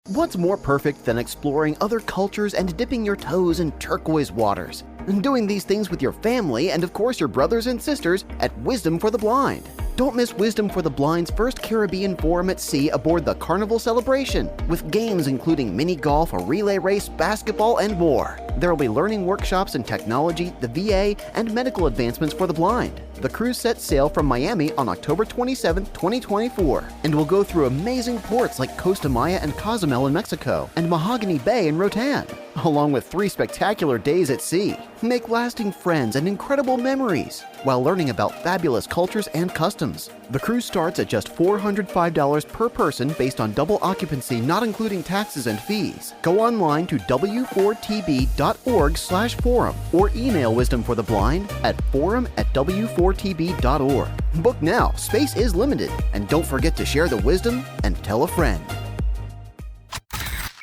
What's more perfect than exploring other cultures and dipping your toes in turquoise waters? And doing these things with your family and, of course, your brothers and sisters at Wisdom for the Blind. Don't miss Wisdom for the Blind's first Caribbean Forum at Sea aboard the Carnival Celebration, with games including mini golf, a relay race, basketball, and more. There will be learning workshops in technology, the VA, and medical advancements for the blind. The cruise sets sail from Miami on October 27, 2024, and will go through amazing ports like Costa Maya and Cozumel in Mexico, and Mahogany Bay in Roatan, along with 3 spectacular days at sea. Make lasting friends and incredible memories while learning about fabulous cultures and customs. The cruise starts at just $405 per person based on double occupancy, not including taxes and fees. Go online to w4tb.org/forum or email Wisdom for the Blind at forum@w4tb.org. Book now, space is limited, and don't forget to share the wisdom and tell a friend.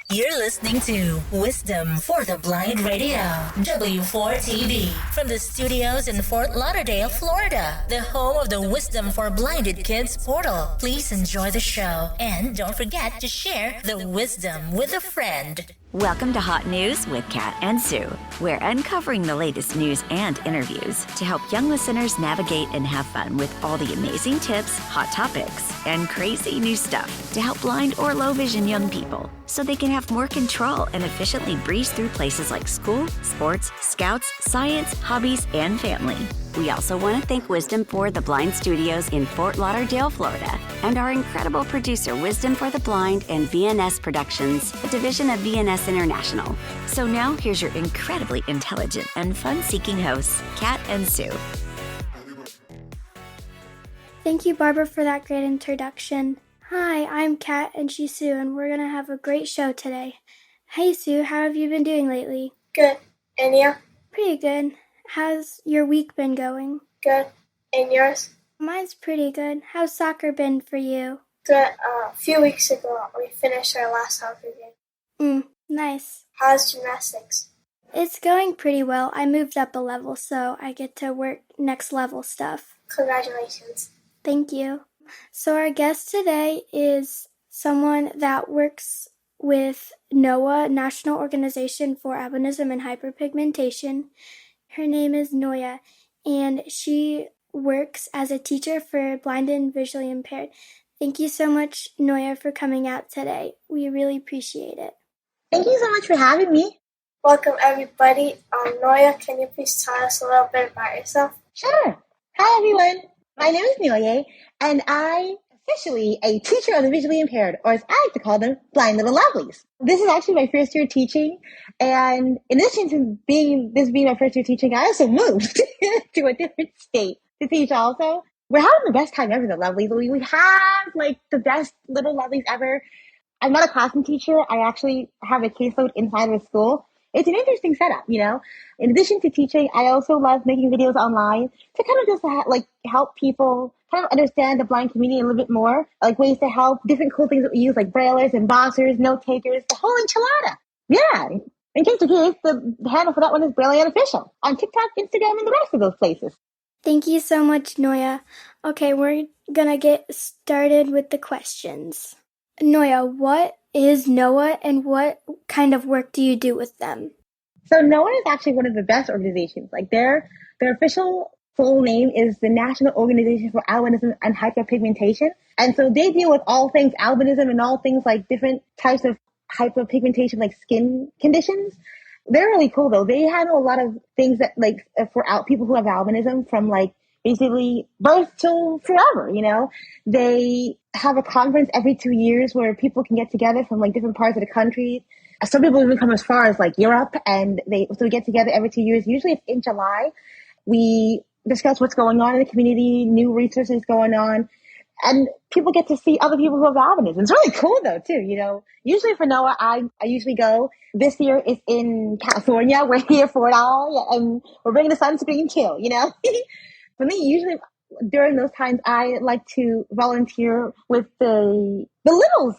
You're listening to Wisdom for the Blind Radio, W4TV, from the studios in Fort Lauderdale, Florida, the home of the Wisdom for Blinded Kids portal. Please enjoy the show, and don't forget to share the wisdom with a friend. Welcome to Hot News with Kat and Sue. We're uncovering the latest news and interviews to help young listeners navigate and have fun with all the amazing tips, hot topics, and crazy new stuff to help blind or low vision young people so they can have more control and efficiently breeze through places like school, sports, scouts, science, hobbies, and family. We also want to thank Wisdom for the Blind Studios in Fort Lauderdale, Florida, and our incredible producer, Wisdom for the Blind and VNS Productions, a division of VNS International. So now here's your incredibly intelligent and fun-seeking hosts, Kat and Sue. Thank you, Barbara, for that great introduction. Hi, I'm Kat and she's Sue, and we're going to have a great show today. Hey, Sue, how have you been doing lately? Good. And you? Pretty good. How's your week been going? Good. And yours? Mine's pretty good. How's soccer been for you? Good. A few weeks ago, we finished our last soccer game. Nice. How's gymnastics? It's going pretty well. I moved up a level, so I get to work next level stuff. Congratulations. Thank you. So our guest today is someone that works with NOAA, National Organization for Albinism and Hyperpigmentation. Her name is Noye, and she works as a teacher for blind and visually impaired. Thank you so much, Noye, for coming out today. We really appreciate it. Thank you so much for having me. Welcome, everybody. Noye, can you please tell us a little bit about yourself? Sure. Hi, everyone. My name is Noye, and I'm officially a teacher of the visually impaired, or as I like to call them, blind little lovelies. This is actually my first year teaching, and in addition to being my first year teaching, I also moved to a different state to teach also. We're having the best time ever, the lovelies. We have, the best little lovelies ever. I'm not a classroom teacher. I actually have a caseload inside of a school. It's an interesting setup, you know. In addition to teaching, I also love making videos online to kind of just help people kind of understand the blind community a little bit more, like ways to help, different cool things that we use, like braillers, embossers, note takers, the whole enchilada. Yeah. In case you're curious, the handle for that one is Braille Unofficial on TikTok, Instagram, and the rest of those places. Thank you so much, Noye. Okay, we're gonna get started with the questions. Noye, what is NOAA and what kind of work do you do with them? So NOAA is actually one of the best organizations. Their official full name is the National Organization for Albinism and Hyperpigmentation. And so they deal with all things albinism and all things like different types of hyperpigmentation, like skin conditions. They're really cool though. They handle a lot of things that for people who have albinism from basically birth till forever, you know. They have a conference every 2 years where people can get together from different parts of the country. Some people even come as far as Europe, and we get together every 2 years. Usually it's in July. We discuss what's going on in the community, new resources going on, and people get to see other people who have albinism. It's really cool though too, you know. Usually for NOAA, I usually go. This year it's in California. We're here for it all, and we're bringing the sunscreen too, you know. For me, usually during those times, I like to volunteer with the littles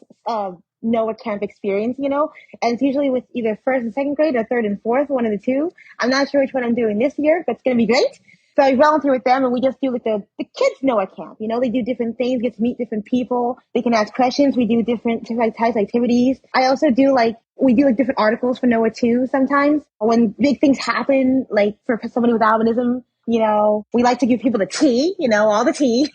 NOAA camp experience, you know, and it's usually with either first and second grade or third and fourth, one of the two. I'm not sure which one I'm doing this year, but it's going to be great. So I volunteer with them, and we just do like the kids Noah camp. You know, they do different things, get to meet different people. They can ask questions. We do different types of activities. I also do we do different articles for Noah too sometimes. When big things happen, like for somebody with albinism, you know, we like to give people the tea, you know, all the tea.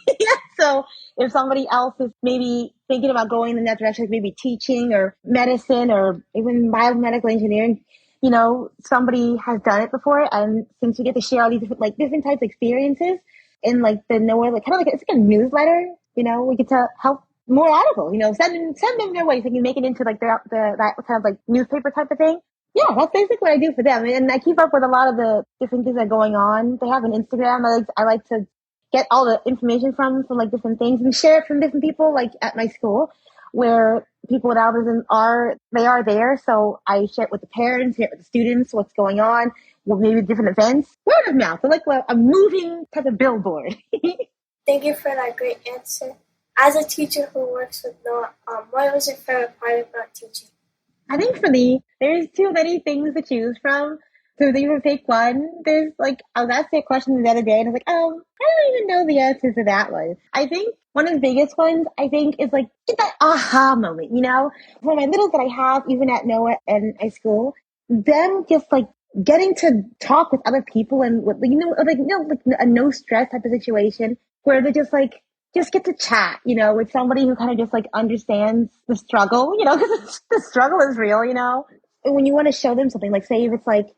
So if somebody else is maybe thinking about going in that direction, like maybe teaching or medicine or even biomedical engineering, you know, somebody has done it before. And since we get to share all these different types of experiences in the Noah, it's like a newsletter, you know, we get to help more articles, you know, send them their way so they can make it into that kind of newspaper type of thing. Yeah, that's basically what I do for them. And I keep up with a lot of the different things that are going on. They have an Instagram. I like to get all the information from different things and share it from different people at my school where people with autism are there. So I share it with the parents, share it with the students, what's going on, maybe different events. Word of mouth. They're like a moving type of billboard. Thank you for that great answer. As a teacher who works with Noah, what was your favorite part about teaching? I think for me, there's too many things to choose from. So if you pick one, there's I was asked a question the other day and I was like, I don't even know the answer to that one. I think one of the biggest ones, I think, is get that aha moment, you know? For my littles that I have, even at Noah and high school, them just getting to talk with other people and a no stress type of situation where they're just get to chat, you know, with somebody who kind of just understands the struggle, you know, because the struggle is real, you know. And when you want to show them something, say if it's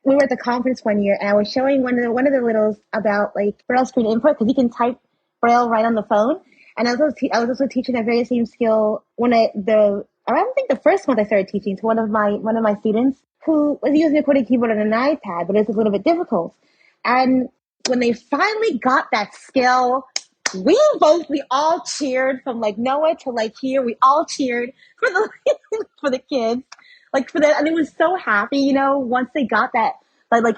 we were at the conference one year and I was showing one of the littles about Braille screen input because he can type Braille right on the phone. And I was also teaching that very same skill I don't think the first month I started teaching to one of my students who was using a QWERTY keyboard on an iPad, but it was a little bit difficult. And when they finally got that skill, we all cheered from Noah to here. We all cheered for the for the kids, for that, and it was so happy, you know, once they got that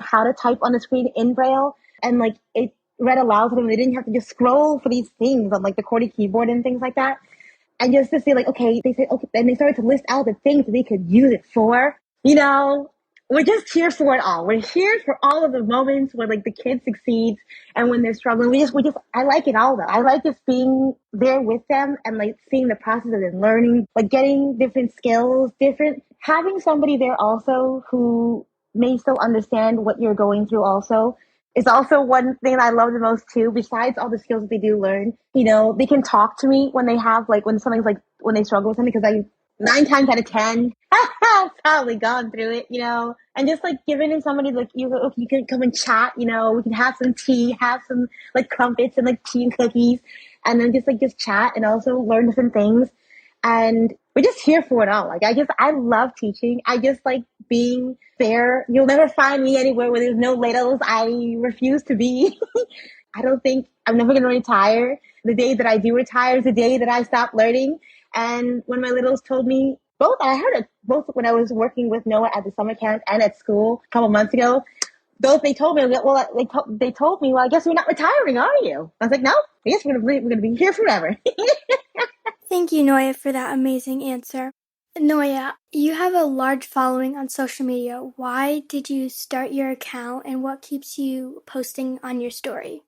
how to type on the screen in Braille and it read aloud to them. They didn't have to just scroll for these things on the QWERTY keyboard and things like that. And just to say okay, they said okay, and they started to list out the things that they could use it for. You know, we're just here for it all. We're here for all of the moments where the kid succeeds and when they're struggling. I like it all though. I like just being there with them and seeing the process of them learning, getting different skills, having somebody there also who may still understand what you're going through also is also one thing that I love the most too, besides all the skills that they do learn. You know, they can talk to me when they have when something's when they struggle with something, because I 9 times out of 10 I've probably gone through it, you know, and just giving in somebody you can come and chat, you know, we can have some tea, have some crumpets and tea and cookies, and then just chat and also learn different things. And we're just here for it all. I love teaching. I just like being there. You'll never find me anywhere where there's no littles. I refuse to be. I don't think I'm never going to retire. The day that I do retire is the day that I stop learning. And when my littles told me I heard it both when I was working with Noah at the summer camp and at school a couple months ago. They told me, they told me, well, I guess you're not retiring, are you? I was like, no, I guess we're going to be here forever. Thank you, Noye, for that amazing answer. Noye, you have a large following on social media. Why did you start your account and what keeps you posting on your story?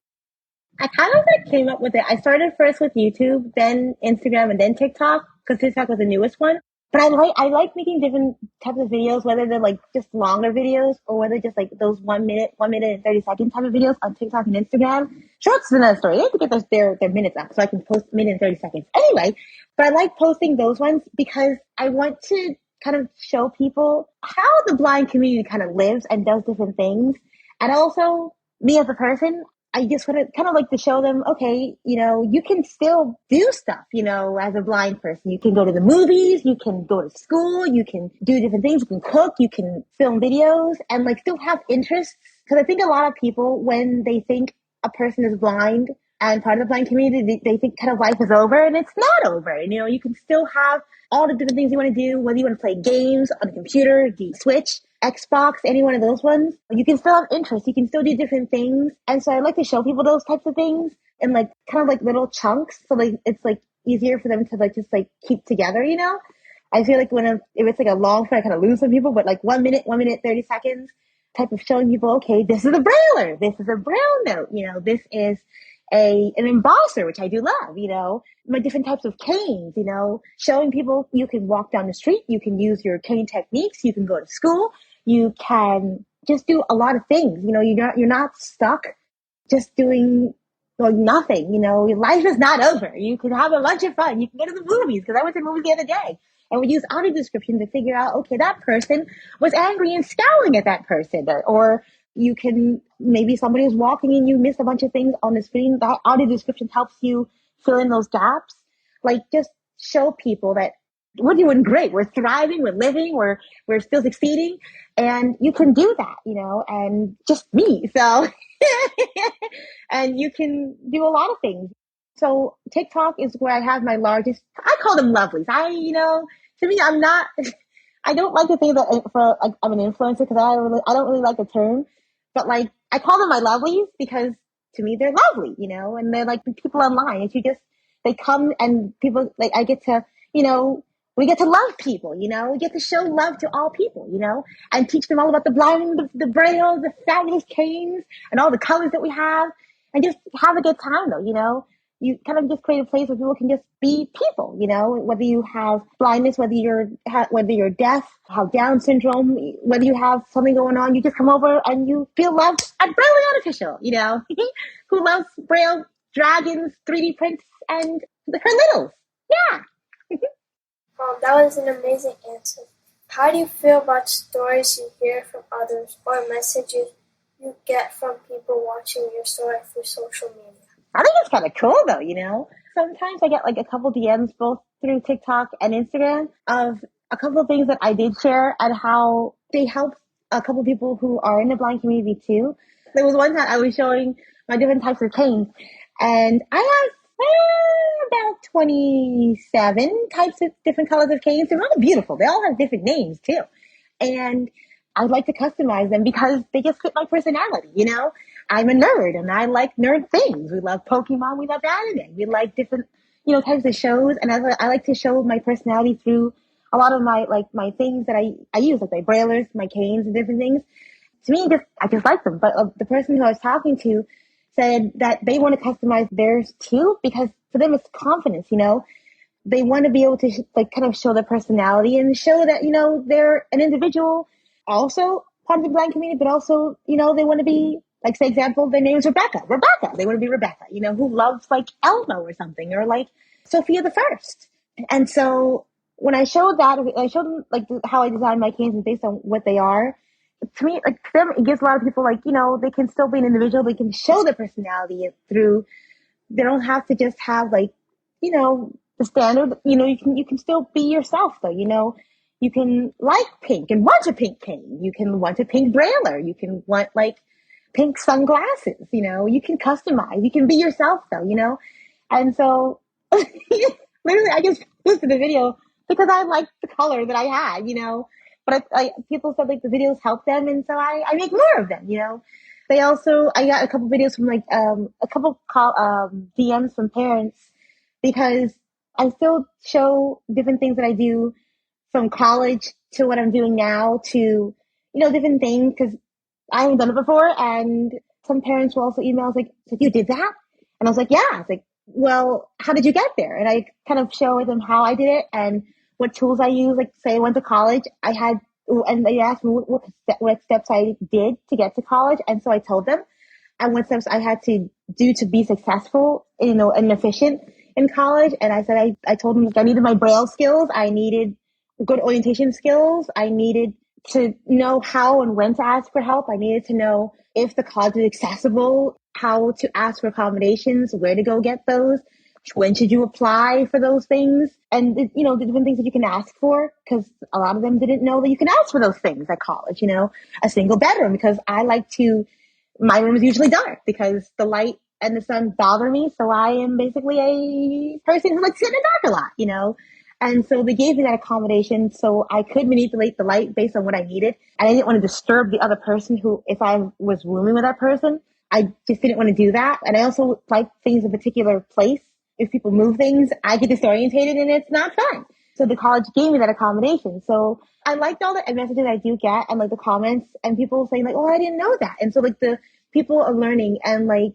I kind of came up with it. I started first with YouTube, then Instagram, and then TikTok, because TikTok was the newest one. But I like making different types of videos, whether they're just longer videos or whether just those 1 minute and 30 second type of videos on TikTok and Instagram. Shorts is another story. They have to get their minutes up so I can post minute and 30 seconds. Anyway, but I like posting those ones because I want to kind of show people how the blind community kind of lives and does different things. And also me as a person, I just want to kind of to show them, okay, you know, you can still do stuff, you know, as a blind person. You can go to the movies, you can go to school, you can do different things, you can cook, you can film videos and still have interests. Because I think a lot of people, when they think a person is blind and part of the blind community, they think kind of life is over, and it's not over. And, you know, you can still have all the different things you want to do, whether you want to play games on the computer, the Switch, Xbox, any one of those ones. You can still have interest. You can still do different things. And so I like to show people those types of things in kind of little chunks. So it's easier for them to just keep together, you know? I feel if it's a long film, I kind of lose some people, but 1 minute, 1 minute, 30 seconds, type of showing people, okay, this is a brailer, this is a braille note, this is an embosser, which I do love, my different types of canes, showing people you can walk down the street, you can use your cane techniques, you can go to school, you can just do a lot of things, you're not stuck just doing nothing, your life is not over. You can have a bunch of fun. You can go to the movies, because I went to the movies the other day. And we use audio description to figure out, okay, that person was angry and scowling at that person. Or you can, maybe somebody was walking and you missed a bunch of things on the screen. That audio description helps you fill in those gaps. Just show people that we're doing great. We're thriving. We're living. We're still succeeding. And you can do that, and just me. So, and you can do a lot of things. So TikTok is where I have my largest, I call them lovelies. To me, I don't like to think that I'm an influencer, because I don't really like the term, but I call them my lovelies because to me they're lovely, and they're like the people online. They come and people, I get to, we get to love people, we get to show love to all people, and teach them all about the blind, the braille, the fabulous canes, and all the colors that we have, and just have a good time though, You kind of just create a place where people can just be people, whether you have blindness, whether you're deaf, have Down syndrome, whether you have something going on, you just come over and you feel loved at Braille Unofficial, who loves Braille, dragons, 3D prints, and her littles. Yeah. That was an amazing answer. How do you feel about stories you hear from others or messages you get from people watching your story through social media? I think it's kind of cool though, Sometimes I get a couple DMs both through TikTok and Instagram of a couple of things that I did share and how they helped a couple of people who are in the blind community too. There was one time I was showing my different types of canes, and I have about 27 types of different colors of canes. They're really beautiful. They all have different names too. And I'd like to customize them because they just fit my personality, I'm a nerd and I like nerd things. We love Pokemon, we love anime, we like different, types of shows. And I like to show my personality through a lot of my things that I use, like my brailers, my canes and different things. To me, I just like them. But the person who I was talking to said that they want to customize theirs too, because for them it's confidence, they want to be able to kind of show their personality and show that, they're an individual, also part of the blind community, but also, they want to be, say example, their name is Rebecca. They want to be Rebecca, who loves Elmo or something, or Sophia the First. And so when I showed that, I showed them how I designed my canes based on what they are. To me, to them, it gives a lot of people they can still be an individual. They can show their personality through. They don't have to just have the standard. You can still be yourself though. You can like pink and want a pink cane. You can want a pink brailer. You can want pink sunglasses. You can customize. You can be yourself though. And so literally, I just posted the video because I liked the color that I had. But people said the videos help them, and so I make more of them. They also, I got a couple videos from a couple DMs from parents, because I still show different things that I do from college to what I'm doing now to, different things, because I haven't done it before. And some parents will also email us so you did that? And I was like, yeah. I was well, how did you get there? And I kind of show them how I did it and what tools I use. Say I went to college, and they asked me what steps I did to get to college. And so I told them, and what steps I had to do to be successful, and efficient in college. And I said, I told them I needed my Braille skills. I needed good orientation skills. I needed to know how and when to ask for help. I needed to know if the college is accessible, how to ask for accommodations, where to go get those, when should you apply for those things, and the different things that you can ask for, because a lot of them didn't know that you can ask for those things at college. A single bedroom, because my room is usually dark because the light and the sun bother me, so I am basically a person who likes to sit in the dark a lot, And so they gave me that accommodation so I could manipulate the light based on what I needed. And I didn't want to disturb the other person if I was rooming with that person, I just didn't want to do that. And I also like things in a particular place. If people move things, I get disorientated and it's not fun. So the college gave me that accommodation. So I liked all the messages I do get and like the comments and people saying like, oh, I didn't know that. And so like the people are learning and like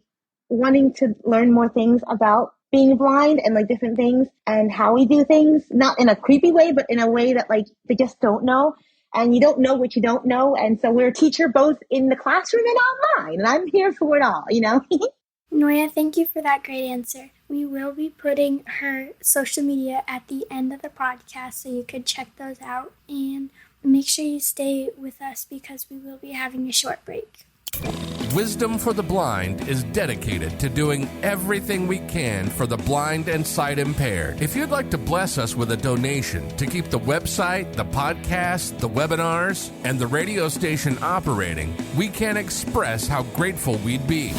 wanting to learn more things about being blind and like different things and how we do things, not in a creepy way, but in a way that like they just don't know. And you don't know what you don't know. And so we're a teacher both in the classroom and online. And I'm here for it all, you know? Noye, thank you for that great answer. We will be putting her social media at the end of the podcast so you could check those out. And make sure you stay with us because we will be having a short break. Wisdom for the Blind is dedicated to doing everything we can for the blind and sight impaired. If you'd like to bless us with a donation to keep the website, the podcast, the webinars, and the radio station operating, we can't express how grateful we'd be.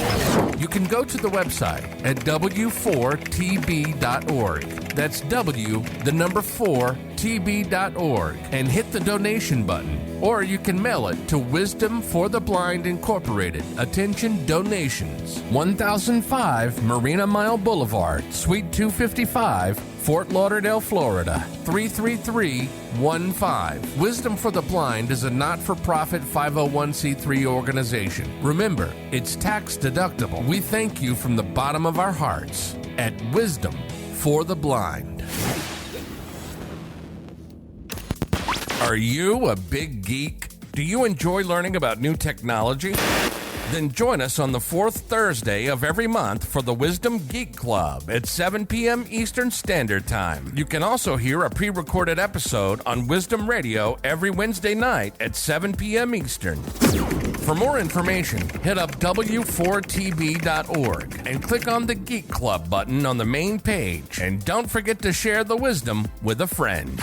You can go to the website at w4tb.org. That's W, the number 4, tb.org, and hit the donation button. Or you can mail it to Wisdom for the Blind Incorporated. Attention donations. 1005 Marina Mile Boulevard, Suite 255, Fort Lauderdale, Florida, 33315. Wisdom for the Blind is a not-for-profit 501c3 organization. Remember, it's tax deductible. We thank you from the bottom of our hearts at Wisdom for the Blind. Are you a big geek? Do you enjoy learning about new technology? Then join us on the fourth Thursday of every month for the Wisdom Geek Club at 7 p.m. Eastern Standard Time. You can also hear a pre-recorded episode on Wisdom Radio every Wednesday night at 7 p.m. Eastern. For more information, hit up w4tb.org and click on the Geek Club button on the main page. And don't forget to share the wisdom with a friend.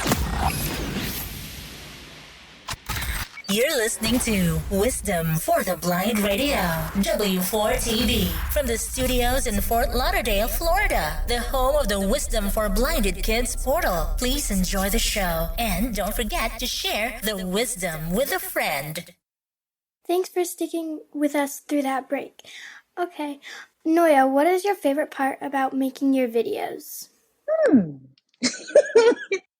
You're listening to Wisdom for the Blind Radio, W4TV, from the studios in Fort Lauderdale, Florida, the home of the Wisdom for Blinded Kids portal. Please enjoy the show and don't forget to share the wisdom with a friend. Thanks for sticking with us through that break. Okay, Noye, what is your favorite part about making your videos?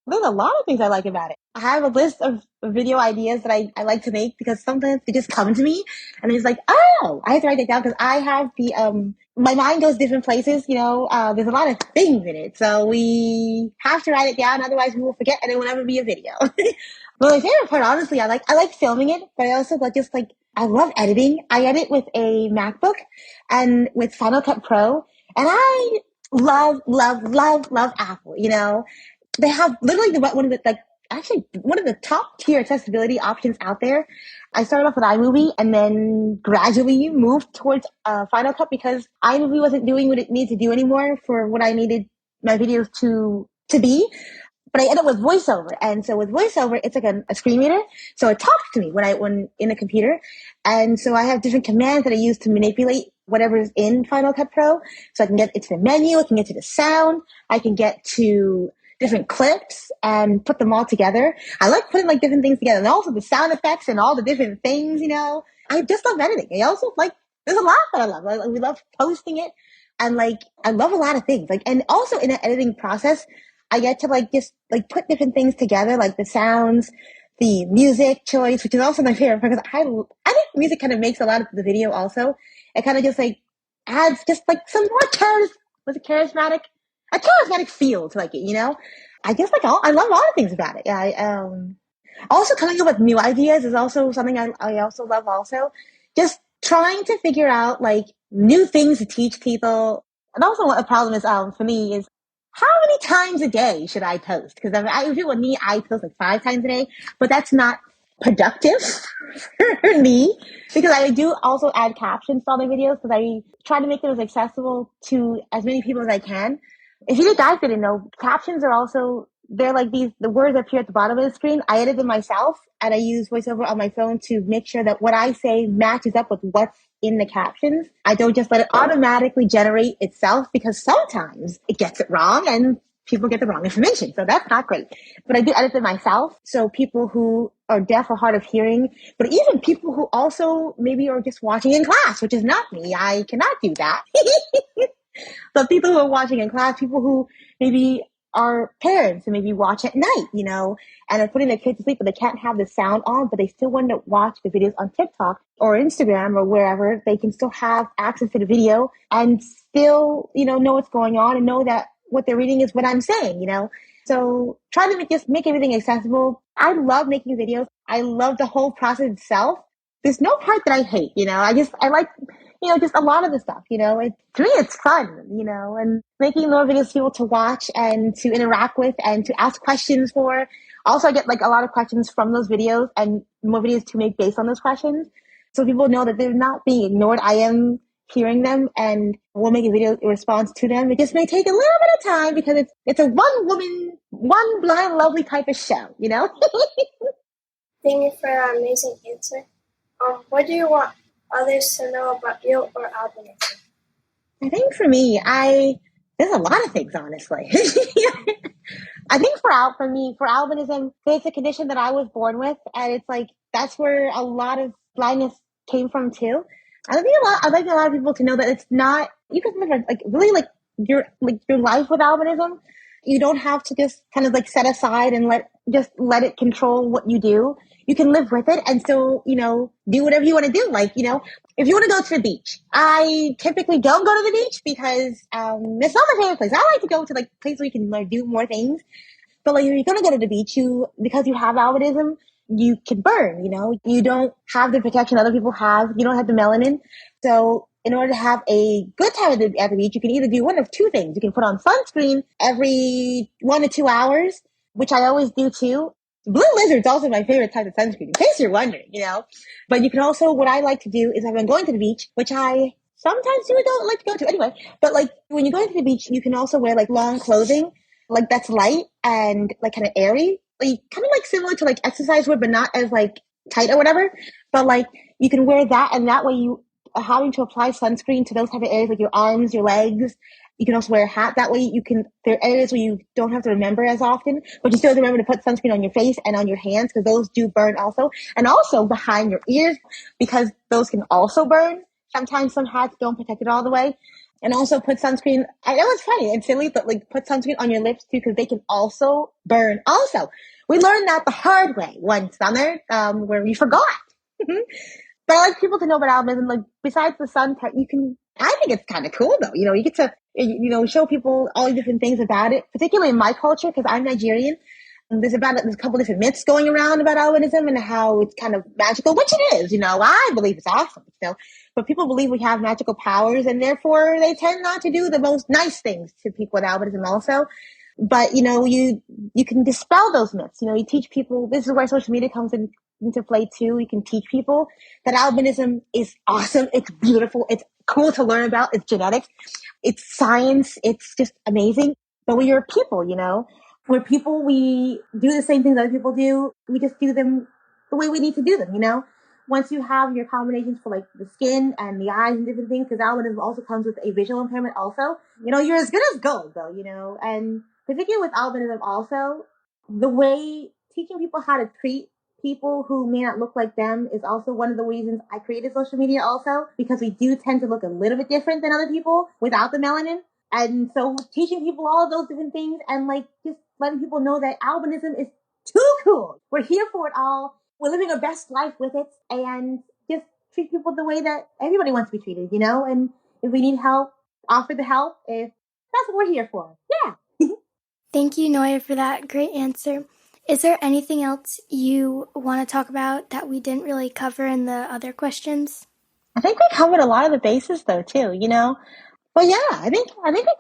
There's a lot of things I like about it. I have a list of video ideas that I like to make because sometimes they just come to me and it's like, oh, I have to write that down because I have the, my mind goes different places, you know, there's a lot of things in it. So we have to write it down. Otherwise we will forget and it will never be a video. But my favorite part, honestly, I like filming it, but I also I love editing. I edit with a MacBook and with Final Cut Pro and I love Apple, you know. They have literally one of the top tier accessibility options out there. I started off with iMovie and then gradually moved towards Final Cut because iMovie wasn't doing what it needed to do anymore for what I needed my videos to be. But I edit with VoiceOver, and so with VoiceOver, it's like a screen reader, so it talks to me when in the computer, and so I have different commands that I use to manipulate whatever's in Final Cut Pro. So I can get it to the menu, I can get to the sound, I can get to different clips and put them all together. I like putting like different things together and also the sound effects and all the different things, you know. I just love editing. I also there's a lot that I love. Like, we love posting it and I love a lot of things. And also in the editing process, I get to just put different things together, like the sounds, the music choice, which is also my favorite because I think music kind of makes a lot of the video also. It kind of just adds just some more charismatic feel to it, you know? I guess I love a lot of things about it. Yeah, also coming up with new ideas is also something I also love also. Just trying to figure out new things to teach people. And also what a problem is for me is how many times a day should I post? Because if it were me, I post 5 times a day, but that's not productive for me because I do also add captions to all the videos because I try to make them as accessible to as many people as I can. If you guys didn't know, captions are also, they're the words appear at the bottom of the screen. I edit them myself and I use VoiceOver on my phone to make sure that what I say matches up with what's in the captions. I don't just let it automatically generate itself because sometimes it gets it wrong and people get the wrong information. So that's not great. But I do edit them myself. So people who are deaf or hard of hearing, but even people who also maybe are just watching in class, which is not me. I cannot do that. But people who are watching in class, people who maybe are parents who maybe watch at night, and are putting their kids to sleep, but they can't have the sound on, but they still want to watch the videos on TikTok or Instagram or wherever. They can still have access to the video and still, know what's going on and know that what they're reading is what I'm saying, So try to make everything accessible. I love making videos. I love the whole process itself. There's no part that I hate, I like, just a lot of the stuff, to me, it's fun, and making more videos for people to watch and to interact with and to ask questions for. Also, I get like a lot of questions from those videos and more videos to make based on those questions. So people know that they're not being ignored. I am hearing them and we'll make a video in response to them. It just may take a little bit of time because it's a one woman, one blind, lovely type of show, Thank you for that amazing answer. What do you want others to know about you or albinism? I think for me, there's a lot of things, honestly. I think for albinism, it's a condition that I was born with, and it's like that's where a lot of blindness came from too. I'd like a lot of people to know that it's not. You can live your life with albinism. You don't have to just kind of like set aside and let it control what you do. You can live with it and still, do whatever you want to do. Like, if you want to go to the beach, I typically don't go to the beach because it's not my favorite place. I like to go to like places where you can like do more things. But like if you're gonna go to the beach, because you have albinism, you can burn. You don't have the protection other people have. You don't have the melanin. So in order to have a good time at the beach, you can either do one of two things. You can put on sunscreen every 1 to 2 hours, which I always do too. Blue Lizard's also my favorite type of sunscreen, in case you're wondering, But you can also, what I like to do is if I'm going to the beach, which I sometimes do, don't like to go to anyway, but like when you're going to the beach, you can also wear like long clothing, like that's light and like kind of airy, like kind of like similar to like exercise wear, but not as like tight or whatever. But like you can wear that, and that way you are having to apply sunscreen to those type of areas, like your arms, your legs. You can also wear a hat. That way there are areas where you don't have to remember as often, but you still have to remember to put sunscreen on your face and on your hands because those do burn also. And also behind your ears because those can also burn. Sometimes some hats don't protect it all the way. And also put sunscreen. I know it's funny and silly, but like put sunscreen on your lips too because they can also burn. Also, we learned that the hard way one summer where we forgot. But I like people to know about albinism. Like besides the sun part, I think it's kind of cool though. You get to, show people all the different things about it, particularly in my culture because I'm Nigerian. There's a couple different myths going around about albinism and how it's kind of magical, which it is. I believe it's awesome. But people believe we have magical powers, and therefore they tend not to do the most nice things to people with albinism also. But you can dispel those myths. You teach people. This is where social media comes into play too. You can teach people that albinism is awesome. It's beautiful. It's cool to learn about. It's genetics. It's science. It's just amazing. But we are people, we're people. We do the same things other people do. We just do them the way we need to do them, Once you have your combinations for like the skin and the eyes and different things, because albinism also comes with a visual impairment also, you're as good as gold though, and particularly with albinism also, the way teaching people how to treat people who may not look like them is also one of the reasons I created social media also, because we do tend to look a little bit different than other people without the melanin. And so teaching people all of those different things and like just letting people know that albinism is too cool. We're here for it all. We're living our best life with it, and just treat people the way that everybody wants to be treated, and if we need help, offer the help. If that's what we're here for. Yeah. Thank you, Noye, for that great answer. Is there anything else you want to talk about that we didn't really cover in the other questions? I think we covered a lot of the bases though too, But yeah, I think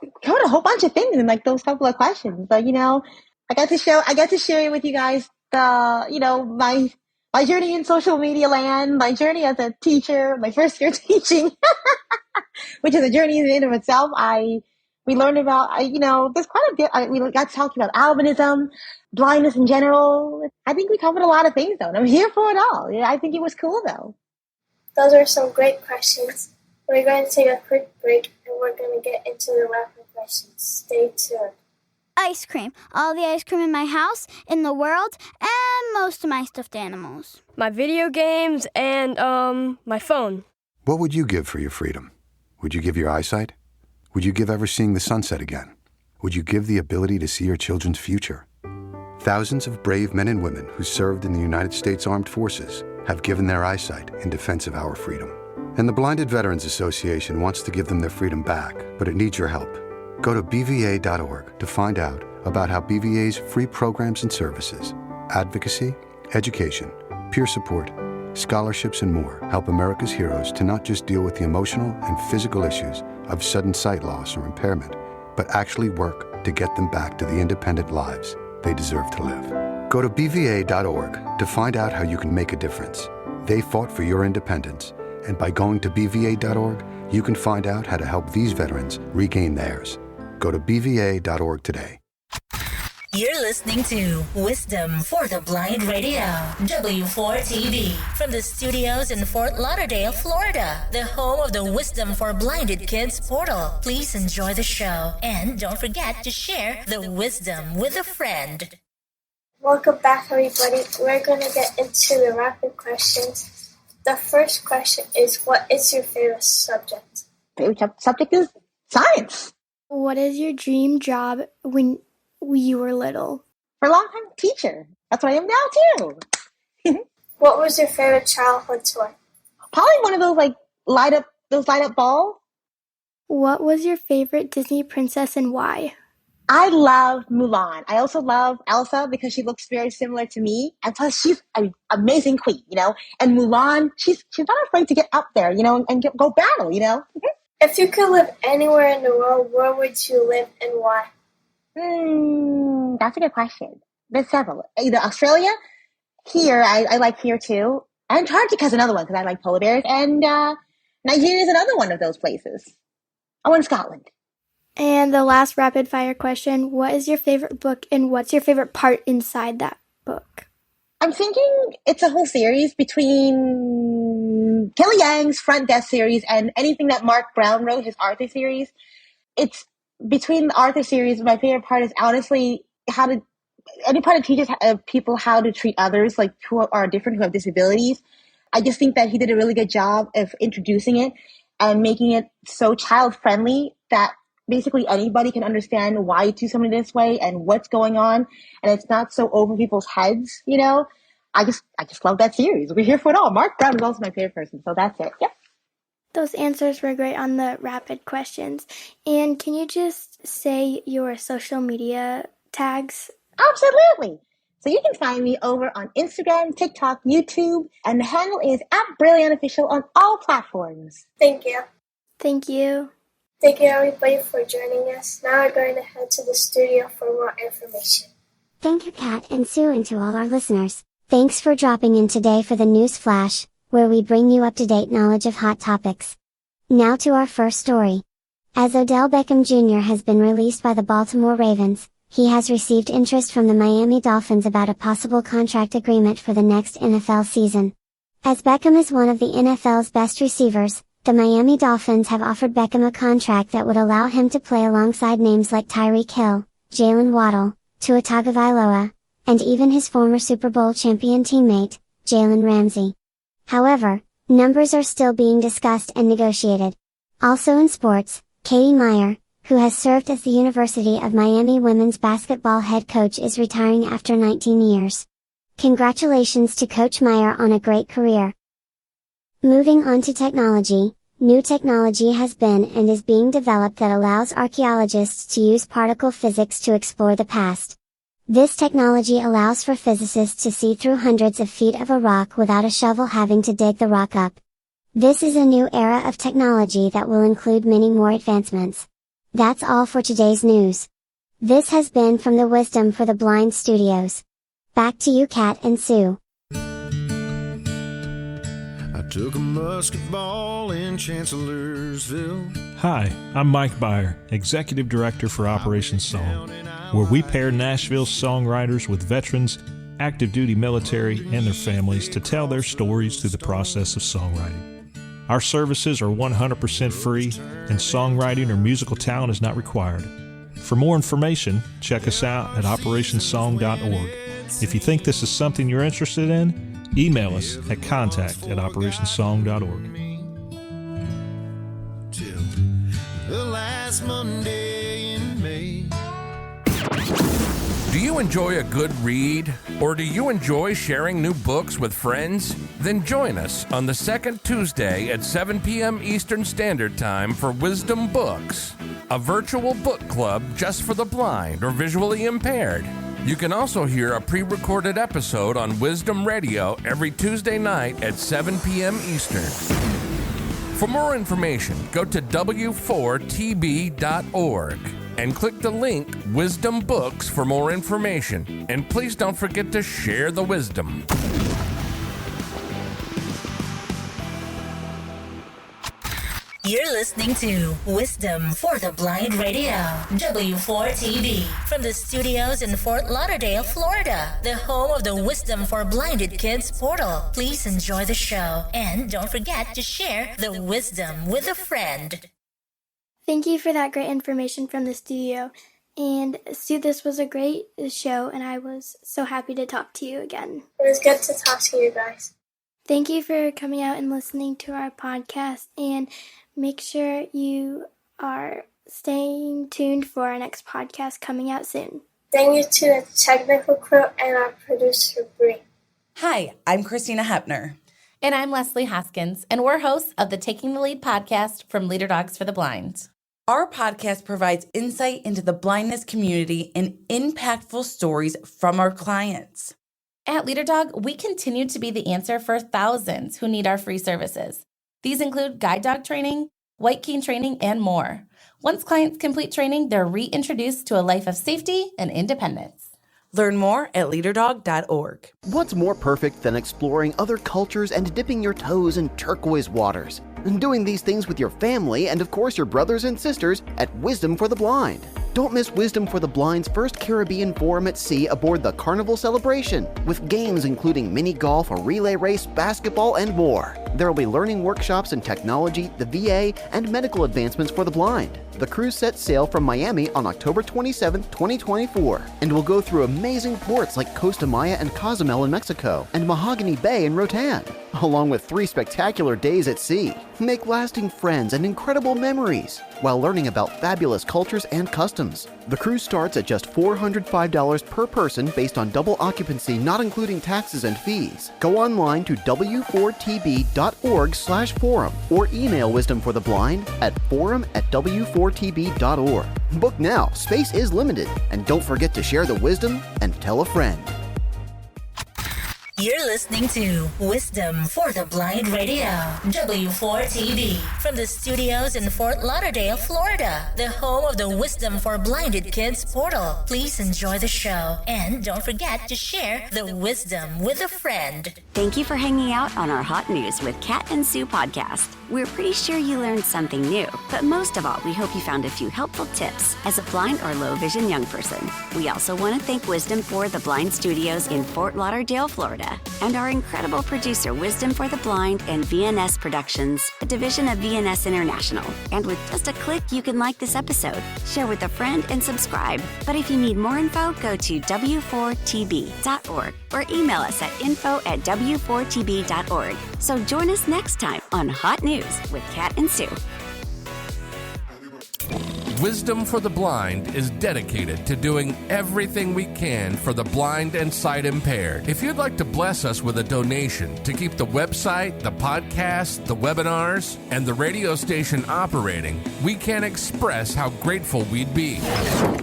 we covered a whole bunch of things in like those couple of questions. But I got to share with you guys the my journey in social media land, my journey as a teacher, my first year teaching, which is a journey in and of itself. We learned about there's quite a bit. We got to talk about albinism, blindness in general. I think we covered a lot of things though, and I'm here for it all. Yeah, I think it was cool though. Those are some great questions. We're going to take a quick break and we're going to get into the rapid questions. Stay tuned. Ice cream. All the ice cream in my house, in the world, and most of my stuffed animals. My video games and, my phone. What would you give for your freedom? Would you give your eyesight? Would you give ever seeing the sunset again? would you give the ability to see your children's future? Thousands of brave men and women who served in the United States Armed Forces have given their eyesight in defense of our freedom. And the Blinded Veterans Association wants to give them their freedom back, but it needs your help. Go to BVA.org to find out about how BVA's free programs and services, advocacy, education, peer support, scholarships, and more help America's heroes to not just deal with the emotional and physical issues of sudden sight loss or impairment, but actually work to get them back to the independent lives they deserve to live. Go to BVA.org to find out how you can make a difference. They fought for your independence, and by going to BVA.org, you can find out how to help these veterans regain theirs. Go to BVA.org today. You're listening to Wisdom for the Blind Radio, W4TV, from the studios in Fort Lauderdale, Florida, the home of the Wisdom for Blinded Kids portal. Please enjoy the show, and don't forget to share the wisdom with a friend. Welcome back, everybody. We're going to get into the rapid questions. The first question is, what is your favorite subject? Favorite subject is science. What is your dream job when you were little? For a long time, teacher. That's what I am now too. What was your favorite childhood toy? Probably one of those light up balls. What was your favorite Disney princess and why? I love Mulan. I also love Elsa because she looks very similar to me, and plus she's an amazing queen, And Mulan, she's not afraid to get up there, and go battle, If you could live anywhere in the world, where would you live and why? That's a good question. There's several. Either Australia, here, I like here too. Antarctica is another one because I like polar bears. And Nigeria is another one of those places. Oh, and Scotland. And the last rapid fire question, what is your favorite book and what's your favorite part inside that book? I'm thinking it's a whole series between Kelly Yang's Front Desk series and anything that Mark Brown wrote, his Arthur series. It's between the Arthur series, my favorite part is honestly any part that teaches people how to treat others, like who are different, who have disabilities. I just think that he did a really good job of introducing it and making it so child-friendly that basically anybody can understand why you do something this way and what's going on, and it's not so over people's heads, I just love that series. We're here for it all. Mark Brown is also my favorite person, so that's it. Yep. Those answers were great on the rapid questions. And can you just say your social media tags? Absolutely. So you can find me over on Instagram, TikTok, YouTube, and the handle is @BrilliantOfficial on all platforms. Thank you. Thank you. Thank you, everybody, for joining us. Now we're going to head to the studio for more information. Thank you, Kat and Sue, and to all our listeners. Thanks for dropping in today for the News Flash, where we bring you up-to-date knowledge of hot topics. Now to our first story. As Odell Beckham Jr. has been released by the Baltimore Ravens, he has received interest from the Miami Dolphins about a possible contract agreement for the next NFL season. As Beckham is one of the NFL's best receivers, the Miami Dolphins have offered Beckham a contract that would allow him to play alongside names like Tyreek Hill, Jalen Waddle, Tua Tagovailoa, and even his former Super Bowl champion teammate, Jalen Ramsey. However, numbers are still being discussed and negotiated. Also in sports, Katie Meyer, who has served as the University of Miami women's basketball head coach, is retiring after 19 years. Congratulations to Coach Meyer on a great career. Moving on to technology, new technology has been and is being developed that allows archaeologists to use particle physics to explore the past. This technology allows for physicists to see through hundreds of feet of a rock without a shovel having to dig the rock up. This is a new era of technology that will include many more advancements. That's all for today's news. This has been from the Wisdom for the Blind Studios. Back to you, Kat and Sue. I took a musket ball in Chancellorsville. Hi, I'm Mike Byer, Executive Director for Operation Song, where we pair Nashville's songwriters with veterans, active duty military, and their families to tell their stories through the process of songwriting. Our services are 100% free, and songwriting or musical talent is not required. For more information, check us out at operationsong.org. If you think this is something you're interested in, email us at contact@operationsong.org. Till the last Monday in May. Do you enjoy a good read? Or do you enjoy sharing new books with friends? Then join us on the second Tuesday at 7 p.m. Eastern Standard Time for Wisdom Books, a virtual book club just for the blind or visually impaired. You can also hear a pre-recorded episode on Wisdom Radio every Tuesday night at 7 p.m. Eastern. For more information, go to w4tb.org and click the link Wisdom Books for more information. And please don't forget to share the wisdom. You're listening to Wisdom for the Blind Radio, W4TV, from the studios in Fort Lauderdale, Florida, the home of the Wisdom for Blinded Kids portal. Please enjoy the show and don't forget to share the wisdom with a friend. Thank you for that great information from the studio. And Sue, this was a great show, and I was so happy to talk to you again. It was good to talk to you guys. Thank you for coming out and listening to our podcast, and make sure you are staying tuned for our next podcast coming out soon. Thank you to the technical crew and our producer, Bree. Hi, I'm Christina Hepner. And I'm Leslie Hoskins, and we're hosts of the Taking the Lead podcast from Leader Dogs for the Blind. Our podcast provides insight into the blindness community and impactful stories from our clients. At Leader Dog, we continue to be the answer for thousands who need our free services. These include guide dog training, white cane training, and more. Once clients complete training, they're reintroduced to a life of safety and independence. Learn more at leaderdog.org. What's more perfect than exploring other cultures and dipping your toes in turquoise waters? And doing these things with your family and, of course, your brothers and sisters at Wisdom for the Blind. Don't miss Wisdom for the Blind's first Caribbean Forum at Sea aboard the Carnival Celebration, with games including mini golf, a relay race, basketball, and more. There will be learning workshops in technology, the VA, and medical advancements for the blind. The cruise sets sail from Miami on October 27, 2024, and will go through amazing ports like Costa Maya and Cozumel in Mexico, and Mahogany Bay in Roatan, along with 3 spectacular days at sea. Make lasting friends and incredible memories while learning about fabulous cultures and customs. The cruise starts at just $405 per person based on double occupancy, not including taxes and fees. Go online to w4tb.org/forum or email Wisdom for the Blind at forum@w4tb.org. Book now, space is limited, and don't forget to share the wisdom and tell a friend. You're listening to Wisdom for the Blind Radio, W4TV, from the studios in Fort Lauderdale, Florida, the home of the Wisdom for Blinded Kids portal. Please enjoy the show and don't forget to share the wisdom with a friend. Thank you for hanging out on our Hot News with Kat and Sue podcast. We're pretty sure you learned something new, but most of all, we hope you found a few helpful tips as a blind or low vision young person. We also want to thank Wisdom for the Blind Studios in Fort Lauderdale, Florida, and our incredible producer, Wisdom for the Blind and VNS Productions, a division of VNS International. And with just a click, you can like this episode, share with a friend, and subscribe. But if you need more info, go to w4tb.org or email us at info@w4tb.org. So join us next time on Hot News with Kat and Sue. Wisdom for the Blind is dedicated to doing everything we can for the blind and sight impaired. If you'd like to bless us with a donation to keep the website, the podcast, the webinars, and the radio station operating, we can't express how grateful we'd be.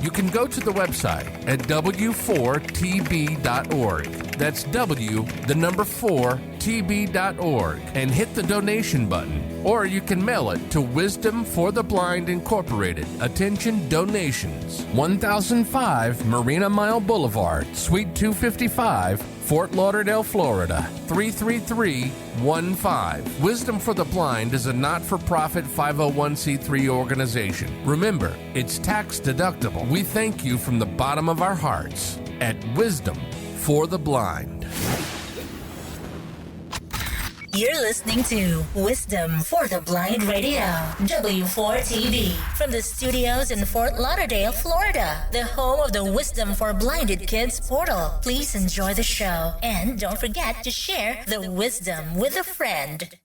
You can go to the website at w4tb.org. That's w4tb.org and hit the donation button. Or you can mail it to Wisdom for the Blind Incorporated. Attention donations. 1005 Marina Mile Boulevard, Suite 255, Fort Lauderdale, Florida, 33315. Wisdom for the Blind is a not-for-profit 501c3 organization. Remember, it's tax deductible. We thank you from the bottom of our hearts at Wisdom for the Blind. You're listening to Wisdom for the Blind Radio, W4TV, from the studios in Fort Lauderdale, Florida, the home of the Wisdom for Blinded Kids portal. Please enjoy the show and don't forget to share the wisdom with a friend.